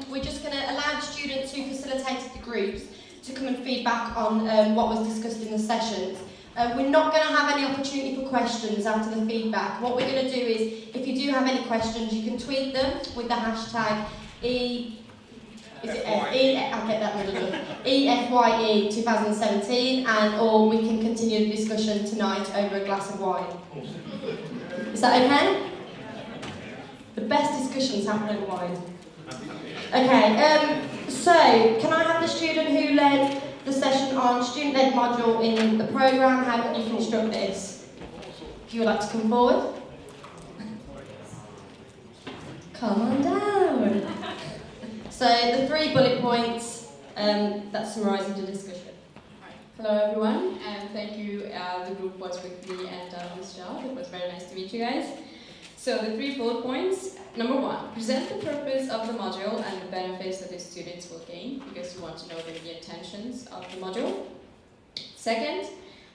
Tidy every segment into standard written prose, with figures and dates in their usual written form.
we're just going to allow the students who facilitated the groups to come and feedback on what was discussed in the sessions. We're not going to have any opportunity for questions after the feedback. What we're going to do is, if you do have any questions, you can tweet them with the hashtag EFYE 2017, or we can continue the discussion tonight over a glass of wine. Is that okay? The best discussions happen over wine. Okay, so can I have the student who led the session on student-led module in the programme? How can you construct this? If you would like to come forward. Come on down. So the 3 bullet points that summarise the discussion. Hello everyone, and thank you. The group was with me and Miss Job. It was very nice to meet you guys. So the 3 bullet points. Number 1, present the purpose of the module and the benefits that the students will gain, because you want to know the intentions of the module. Second,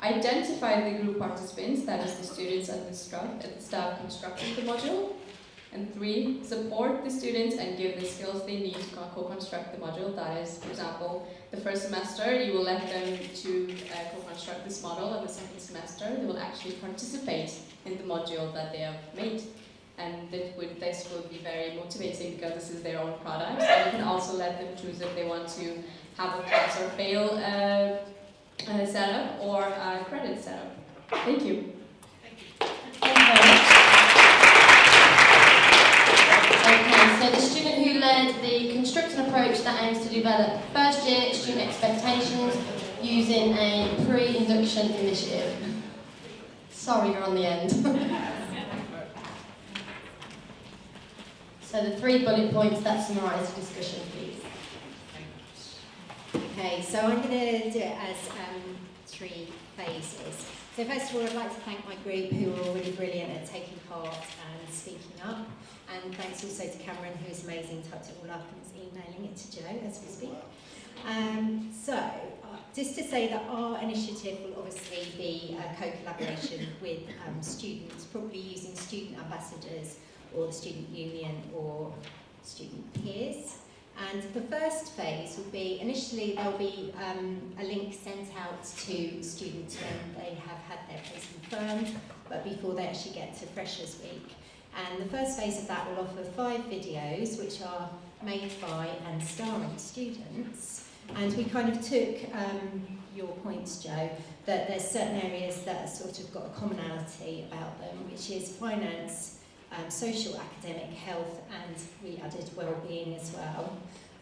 identify the group participants, that is the students and the staff constructing the module. And 3, support the students and give the skills they need to co-construct the module. That is, for example, the first semester you will let them to co-construct this model, and the second semester they will actually participate in the module that they have made. And this will be very motivating because this is their own product. And you can also let them choose if they want to have a pass or fail setup or a credit setup. Thank you. Thank you very much. Okay, so the student who led the constructing approach that aims to develop first year student expectations using a pre-induction initiative. Sorry, you're on the end. So the 3 bullet points that summarise the discussion, please. Okay, so I'm going to do it as 3 phases. So first of all, I'd like to thank my group who were already brilliant at taking part and speaking up. And thanks also to Cameron, who is amazing, typed it all up and is emailing it to Joe as we speak. Just to say that our initiative will obviously be a co-collaboration with students, probably using student ambassadors or the student union or student peers. And the first phase will be, initially there'll be a link sent out to students when they have had their place confirmed, but before they actually get to Freshers Week. And the first phase of that will offer 5 videos which are made by and starring students. And we kind of took your points, Joe, that there's certain areas that have sort of got a commonality about them, which is finance, social, academic, health, and we added well-being as well.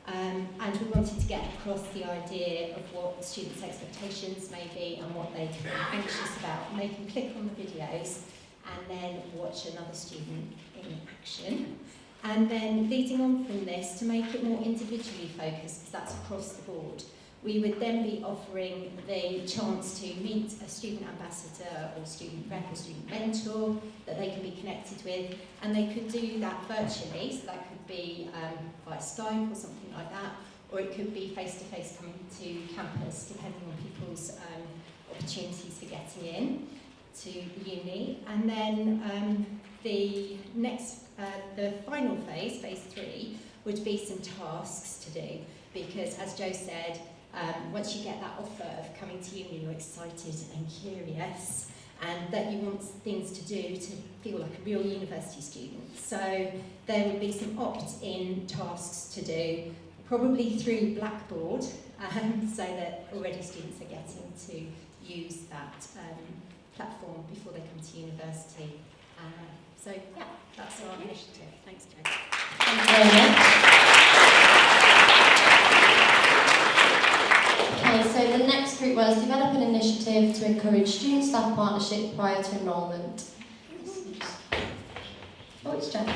And we wanted to get across the idea of what students' expectations may be and what they can be anxious about. And they can click on the videos and then watch another student in action. And then leading on from this, to make it more individually focused, because that's across the board, we would then be offering the chance to meet a student ambassador or student rep or student mentor that they can be connected with, and they could do that virtually, so that could be via Skype or something like that, or it could be face-to-face coming to campus, depending on people's opportunities for getting in to the uni. And then the final phase, phase 3, would be some tasks to do, because as Joe said, once you get that offer of coming to uni, you're excited and curious, and that you want things to do to feel like a real university student. So there would be some opt-in tasks to do, probably through Blackboard, so that already students are getting to use that platform before they come to university. So yeah, that's our initiative. Thanks, Joe. Thank you very much. Okay, so the next group was develop an initiative to encourage student-staff partnership prior to enrolment. Oh, it's Jack.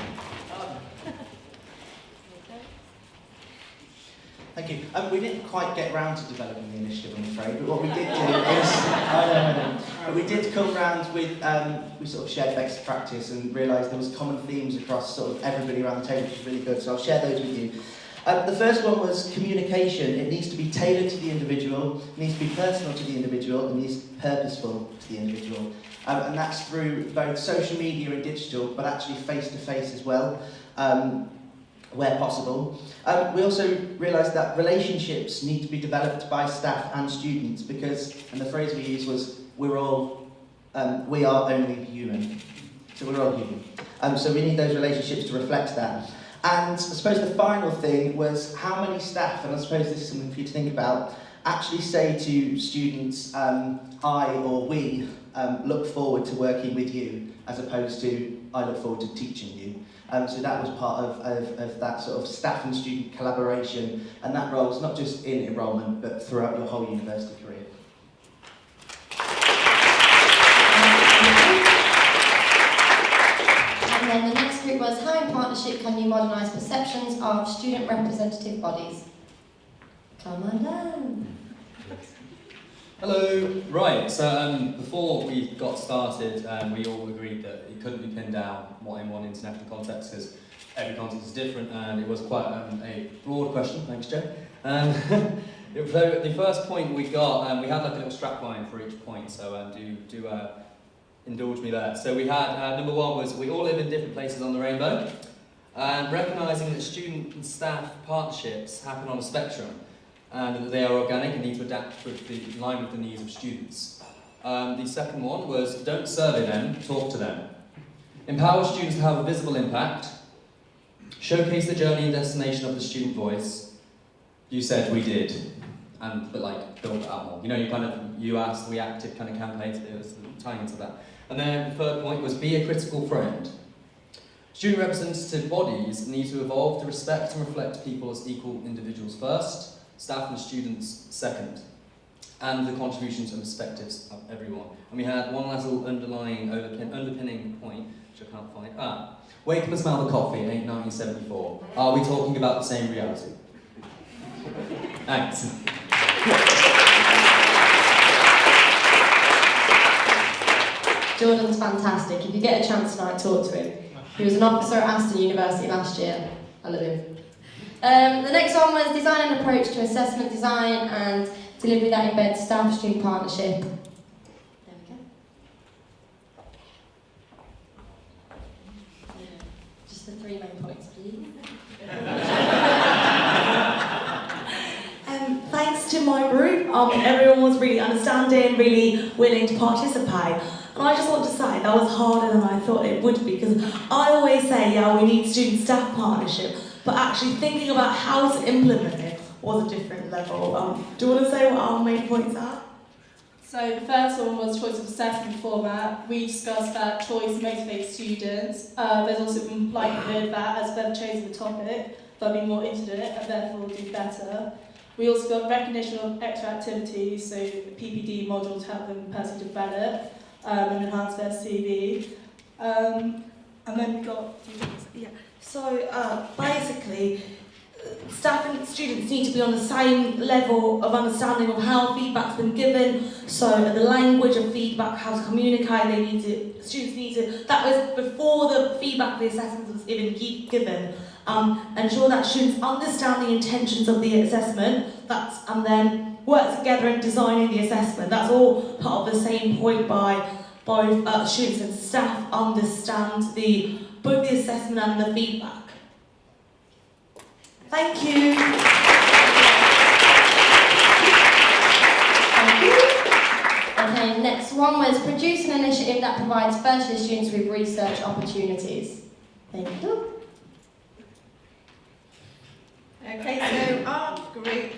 Thank you. We didn't quite get round to developing the initiative, I'm afraid, but what we did do is, but we did come round with, we sort of shared best practice and realised there was common themes across sort of everybody around the table, which was really good, so I'll share those with you. The first one was communication. It needs to be tailored to the individual, it needs to be personal to the individual, and needs to be purposeful to the individual. And that's through both social media and digital, but actually face-to-face as well. where possible. We also realised that relationships need to be developed by staff and students because, and the phrase we used was, we are only human. So we're all human. So we need those relationships to reflect that. And I suppose the final thing was how many staff, and I suppose this is something for you to think about, actually say to students, I or we look forward to working with you, as opposed to I look forward to teaching you. So that was part of that sort of staff and student collaboration, and that role is not just in enrolment, but throughout your whole university career. And then the next group was, how in partnership can you modernise perceptions of student representative bodies? Come on down. Hello. Right, so before we got started, we all agreed that it couldn't be pinned down what in one international context, because every context is different, and it was quite a broad question. Thanks, Joe. The first point we got, we had like a little strap line for each point, so do indulge me there. So we had, number one was, we all live in different places on the rainbow, and recognising that student and staff partnerships happen on a spectrum, and that they are organic and need to adapt in line with the needs of students. The second one was, don't survey them, talk to them. Empower students to have a visible impact. Showcase the journey and destination of the student voice. You said we did, but like build it out more. You know, you asked, we acted kind of campaigns, it was tying into that. And then the third point was, be a critical friend. Student representative bodies need to evolve to respect and reflect people as equal individuals first, staff and students second, and the contributions and perspectives of everyone. And we had one last little underpinning point, which I can't find. Wake up and smell the coffee, ain't 1974. Are we talking about the same reality? Thanks. Jordan's fantastic. If you get a chance tonight, talk to him. He was an officer at Aston University last year. I love him. The next one was design an approach to assessment design and delivery that embeds staff-student partnership. There we go. Just the three main points, please. Thanks to my group, everyone was really understanding, really willing to participate. And I just want to say that was harder than I thought it would be, because I always say, yeah, we need student-staff partnership, but actually thinking about how to implement it was a different level. Do you want to say what our main points are? So the first one was choice of assessment format. We discussed that choice motivates students. There's also been likelihood that as they've chosen the topic, they'll be more into it and therefore do better. We also got recognition of extra activities, so the PPD module to help them personally develop and enhance their CV. And then we got... Yeah. So basically, staff and students need to be on the same level of understanding of how feedback's been given, so the language of feedback, how to communicate, students need to, that was before the feedback for the assessment was even given. Ensure that students understand the intentions of the assessment, and then work together in designing the assessment. That's all part of the same point by both students and staff understand both the assessment and the feedback. Thank you. Thank you. Okay, next one was produce an initiative that provides first year students with research opportunities. Thank you. Okay, so our group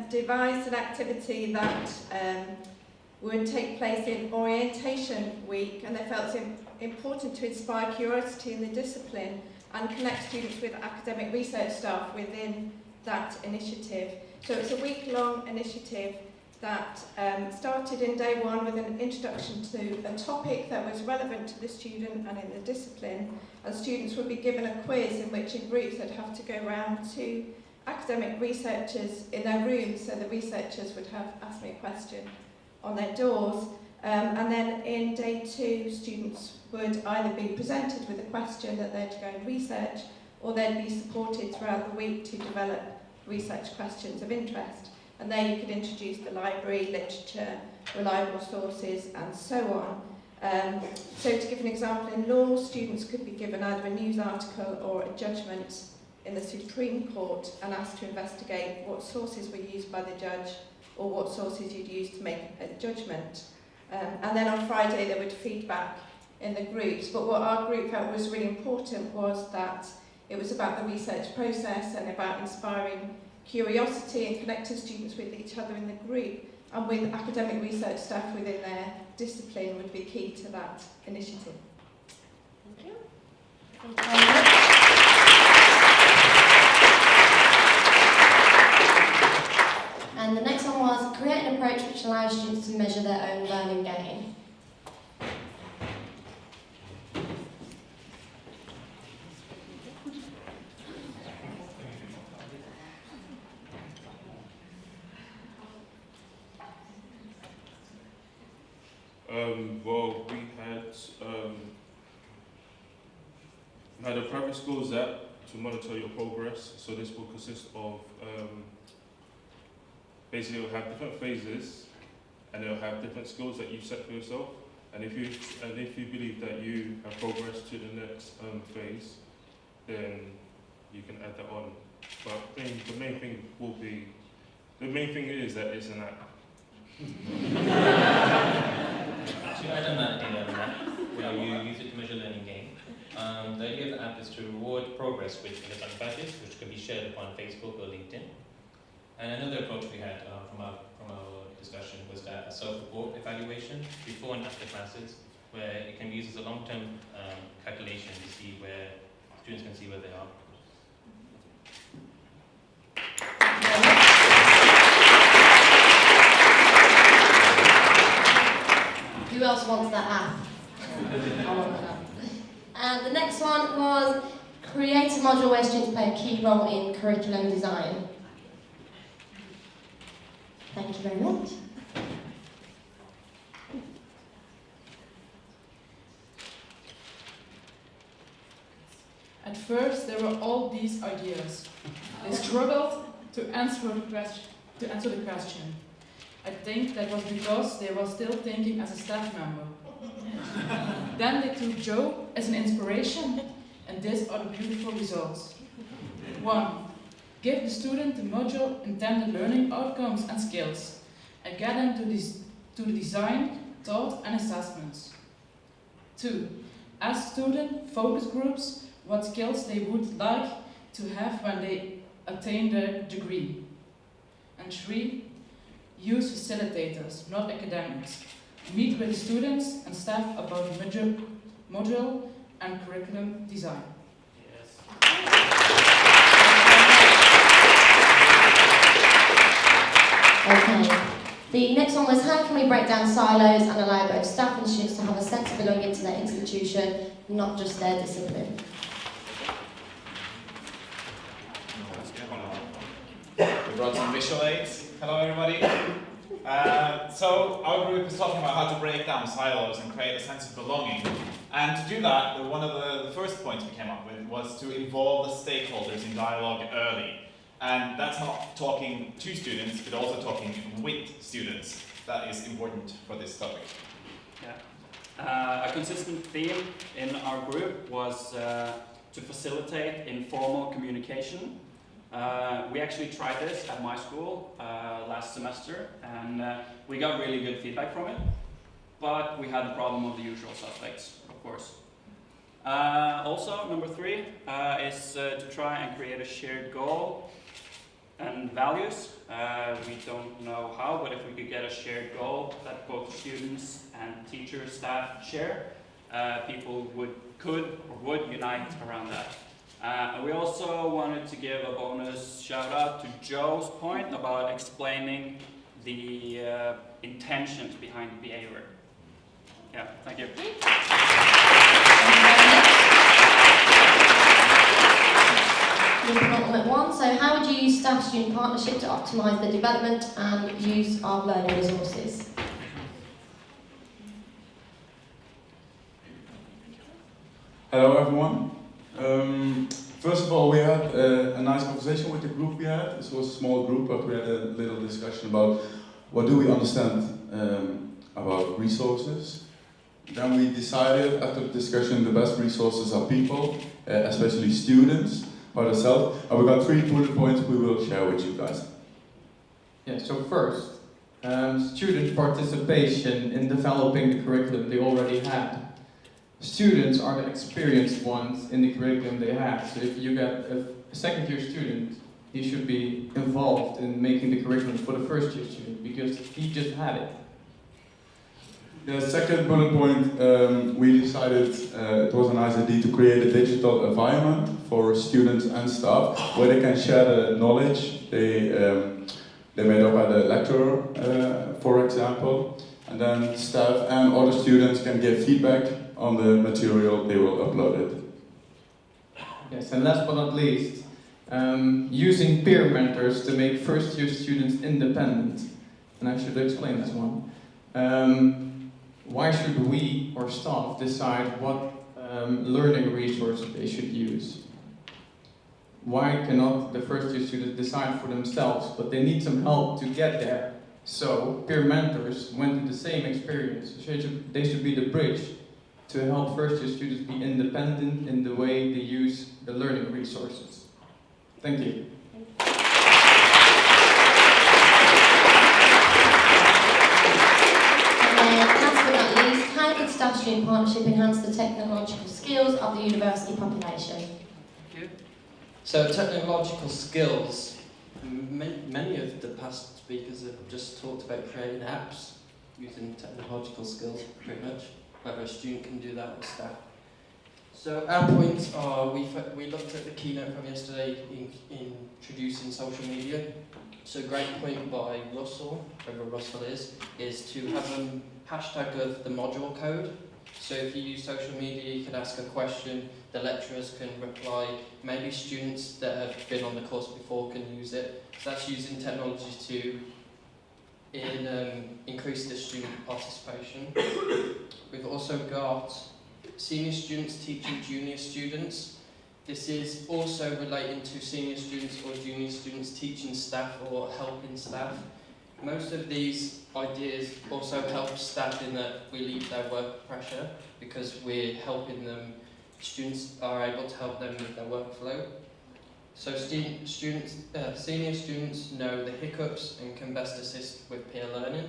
devised an activity that would take place in orientation week, and they felt it important to inspire curiosity in the discipline and connect students with academic research staff within that initiative. So it's a week-long initiative that started in day one with an introduction to a topic that was relevant to the student and in the discipline, and students would be given a quiz in which in groups they'd have to go around to academic researchers in their rooms, so the researchers would have asked me a question on their doors, and then in day two students would either be presented with a question that they're to go and research, or they'd be supported throughout the week to develop research questions of interest. And there you could introduce the library, literature, reliable sources, and so on. So to give an example, in law, students could be given either a news article or a judgment in the Supreme Court and asked to investigate what sources were used by the judge or what sources you'd use to make a judgment. And then on Friday there would feedback in the groups, but what our group felt was really important was that it was about the research process and about inspiring curiosity and connecting students with each other in the group, and with academic research staff within their discipline would be key to that initiative. Thank you. Thank you very much. And the next one was create an approach which allows students to measure their own learning gain. Well, we had a private schools app to monitor your progress. So this will consist of basically it will have different phases, and it will have different skills that you set for yourself. And if you believe that you have progressed to the next phase, then you can add that on. But the main thing is that it's an app. To add on that idea, where you use it to measure learning gain, the idea of the app is to reward progress with electronic badges, which can be shared upon Facebook or LinkedIn. And another approach we had from our discussion was that a self-report evaluation before and after classes, where it can be used as a long-term calculation to see where students can see where they are. Who else wants that app? I want that app. And the next one was create a module where students play a key role in curriculum design. Thank you very much. At first, there were all these ideas. They struggled to answer the question. I think that was because they were still thinking as a staff member. Then they took Joe as an inspiration, and these are the beautiful results. 1. Give the student the module intended learning outcomes and skills, and get them to the design, thought and assessments. 2. Ask student focus groups what skills they would like to have when they attain their degree. And 3. Use facilitators, not academics. Meet with students and staff about module and curriculum design. Yes. Okay. The next one was how can we break down silos and allow both staff and students to have a sense of belonging to their institution, not just their discipline. We brought some visual aids. Hello everybody. So our group is talking about how to break down silos and create a sense of belonging. And to do that, one of the first points we came up with was to involve the stakeholders in dialogue early. And that's not talking to students, but also talking with students. That is important for this topic. Yeah. A consistent theme in our group was to facilitate informal communication. We actually tried this at my school last semester, and we got really good feedback from it. But we had the problem of the usual suspects, of course. Also, number 3 is to try and create a shared goal and values. We don't know how, but if we could get a shared goal that both students and teachers, staff share, people could unite around that. We also wanted to give a bonus shout out to Joe's point about explaining the intentions behind behavior. Yeah, thank you. Penultimate one, so how would you use staff-student partnership to optimise the development and use of learning resources? Hello everyone. First of all, we had a nice conversation with the group we had. This was a small group, but we had a little discussion about what do we understand about resources. Then we decided after the discussion the best resources are people, especially students, about ourselves. And we've got 3 bullet points we will share with you guys. Yeah, so first, student participation in developing the curriculum they already had. Students are the experienced ones in the curriculum they have. So if you get a second-year student, he should be involved in making the curriculum for the first-year student because he just had it. The second bullet point, we decided it was a nice idea to create a digital environment for students and staff where they can share the knowledge they made up by the lecturer, for example, and then staff and other students can give feedback on the material they will upload it. Yes, and last but not least, using peer mentors to make first-year students independent. And I should explain this one. Why should we or staff decide what learning resources they should use? Why cannot the first-year students decide for themselves, but they need some help to get there? So peer mentors went through the same experience. So they should be the bridge to help first-year students be independent in the way they use the learning resources. Thank you. Last but not least, how could staff-student partnership enhance the technological skills of the university population? So technological skills, many of the past speakers have just talked about creating apps using technological skills pretty much, whether a student can do that or staff. So our points are, we looked at the keynote from yesterday in introducing social media. So a great point by Russell, whoever Russell is to have a hashtag of the module code. So if you use social media, you can ask a question, the lecturers can reply, maybe students that have been on the course before can use it. So that's using technology to increase the student participation. We've also got senior students teaching junior students. This is also relating to senior students or junior students teaching staff or helping staff. Most of these ideas also help staff in that we relieve their work pressure because we're helping them. Students are able to help them with their workflow. So senior students know the hiccups and can best assist with peer learning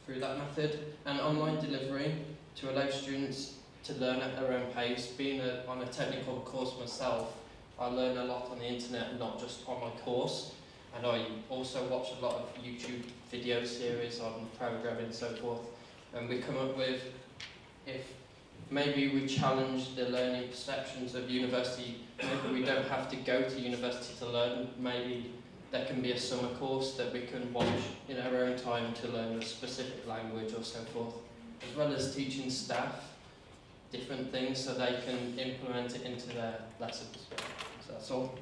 through that method. And online delivery to allow students to learn at their own pace. Being on a technical course myself, I learn a lot on the internet, not just on my course. And I also watch a lot of YouTube video series on programming and so forth. And we come up with, if maybe we challenge the learning perceptions of university, maybe we don't have to go to university to learn, maybe there can be a summer course that we can watch in our own time to learn a specific language or so forth, as well as teaching staff different things so they can implement it into their lessons. So that's all.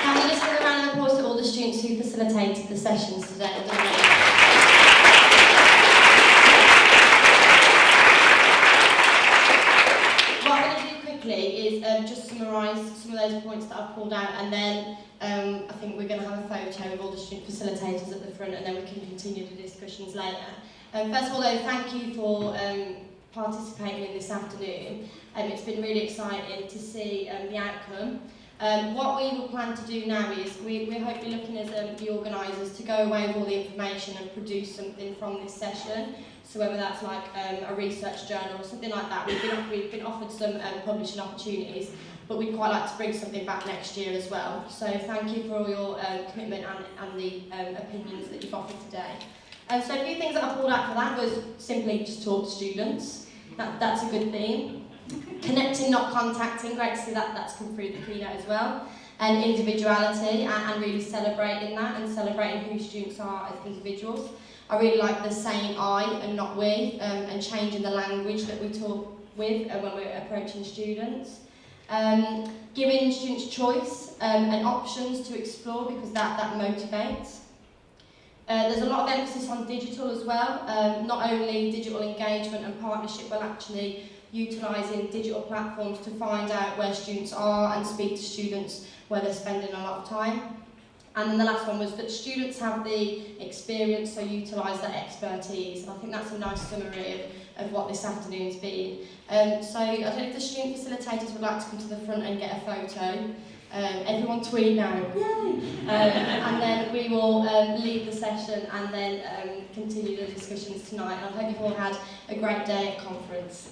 Can we just give a round of applause to all the students who facilitated the sessions today? What I'm going to do quickly is just summarise some of those points that I've pulled out, and then I think we're going to have a photo of all the student facilitators at the front, and then we can continue the discussions later. First of all, though, thank you for participating in this afternoon. It's been really exciting to see the outcome. What we will plan to do now is we're hopefully looking as the organisers to go away with all the information and produce something from this session. So whether that's like a research journal or something like that, we've been offered some publishing opportunities, but we'd quite like to bring something back next year as well. So thank you for all your commitment and the opinions that you've offered today. So a few things that I pulled out for that was simply just talk to students. That's a good theme. Connecting, not contacting, great to see that's come through the keynote as well. And individuality and really celebrating that and celebrating who students are as individuals. I really like the saying I and not we, and changing the language that we talk with when we're approaching students. Giving students choice and options to explore because that motivates. There's a lot of emphasis on digital as well, not only digital engagement and partnership, but actually utilising digital platforms to find out where students are and speak to students where they're spending a lot of time. And then the last one was that students have the experience, so utilise their expertise. And I think that's a nice summary of what this afternoon's been. So I don't know if the student facilitators would like to come to the front and get a photo. Everyone tweet now. Yay! And then we will lead the session and then continue the discussions tonight. And I hope you've all had a great day at conference.